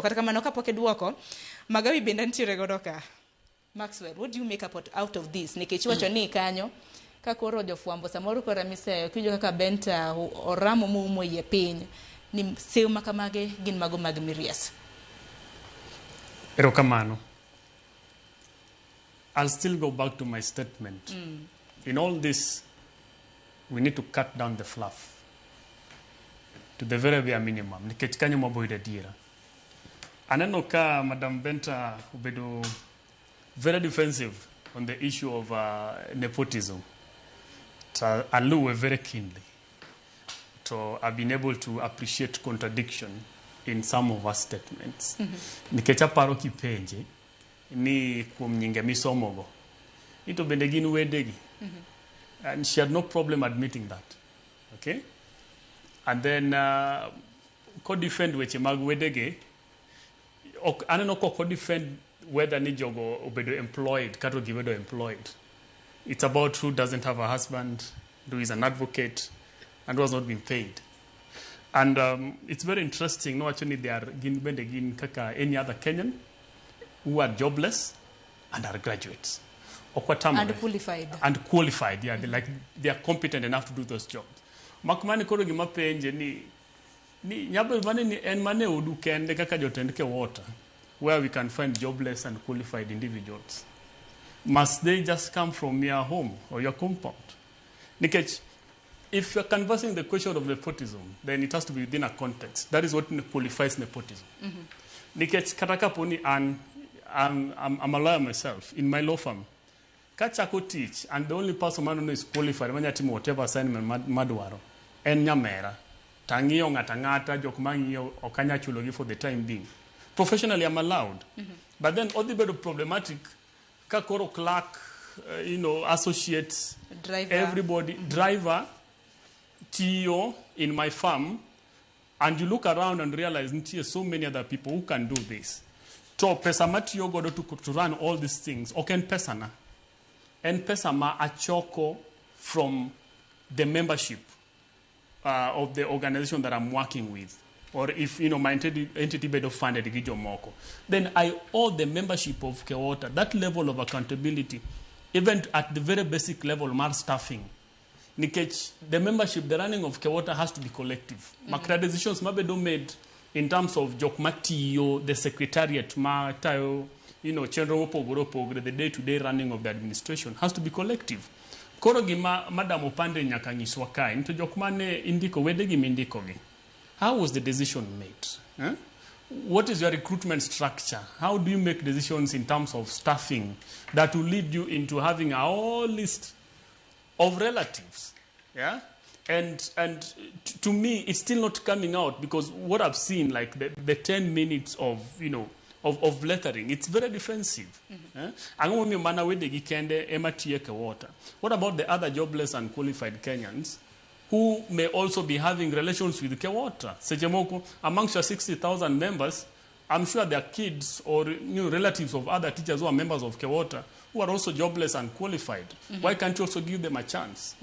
kata kamano kapok duoko Magawi bende nitiere godo ka. Maxwell, what do you make up out of this? Nikech wacho ni kanyo ka koro jofwambo samoro kora miseyo kijo kaka benta oramo mumo ye piny ni sew makamage gin mago mag mirias. Erokamano. I'll still go back to my statement. In all this, we need to cut down the fluff to the very bare minimum. Nikech kanyo maboyde diera. Aneno ka Madam Benta ubedo very defensive on the issue of nepotism. So I look very keenly. So I've been able to appreciate contradiction in some of her statements. Nikecha paro kipenje ni kuom nyinge misomogo. Ito bende gin wedegi. And she had no problem admitting that. Okay? And then co-defend weche mag wedege. Aneno ko defend whether ni jogo obedo employed, kato givedo employed. It's about who doesn't have a husband, who is an advocate, and who has not been paid. And it's very interesting. No, actually, they are gin kaka any other Kenyan who are jobless and are graduates. And qualified. And qualified, yeah. They are competent enough to do those jobs. Makumani koro gima penje ni nyabo mane ni en mane udu kende kaka jotend KEWOTA, where we can find jobless and qualified individuals. Must they just come from your home or your compound? Nikech, if you're canvassing the question of nepotism, then it has to be within a context. That is what qualifies nepotism. Nikech, katakaponi, I'm a lawyer myself, in my law firm. Kachako teach, and the only person who is qualified, when you whatever assignment madwaro, en nyamera, tangiyo ngata jokmangiyo okanya chulogi for the time being. Professionally, I'm allowed. But then, all the better problematic, kakoro clerk, associates, driver. Everybody, driver, TO in my firm, and you look around and realize there's so many other people who can do this. So, pesa matiyo godo to run all these things, oken pesa na. And pesa ma achoko from the membership of the organization that I'm working with. Or if, my entity bedo funded gijo moko. Then I owe the membership of KEWOTA that level of accountability, even at the very basic level, mar staffing. Nikech, the membership, the running of KEWOTA has to be collective. Makra decisions mabedo made in terms of jokmatiyo, the secretariat, tayo, the day-to-day running of the administration has to be collective. Koro gima Madam Opande nyakanyiswa kai, into jokmane indiko wedegi mindiko gi. How was the decision made? What is your recruitment structure? How do you make decisions in terms of staffing that will lead you into having a whole list of relatives? Yeah? And to me, it's still not coming out because what I've seen, like the 10 minutes of, of lettering, it's very defensive. What about the other jobless and qualified Kenyans who may also be having relations with KEWOTA? Sejemoko, amongst your 60,000 members, I'm sure there are kids or relatives of other teachers who are members of KEWOTA who are also jobless and qualified. Why can't you also give them a chance?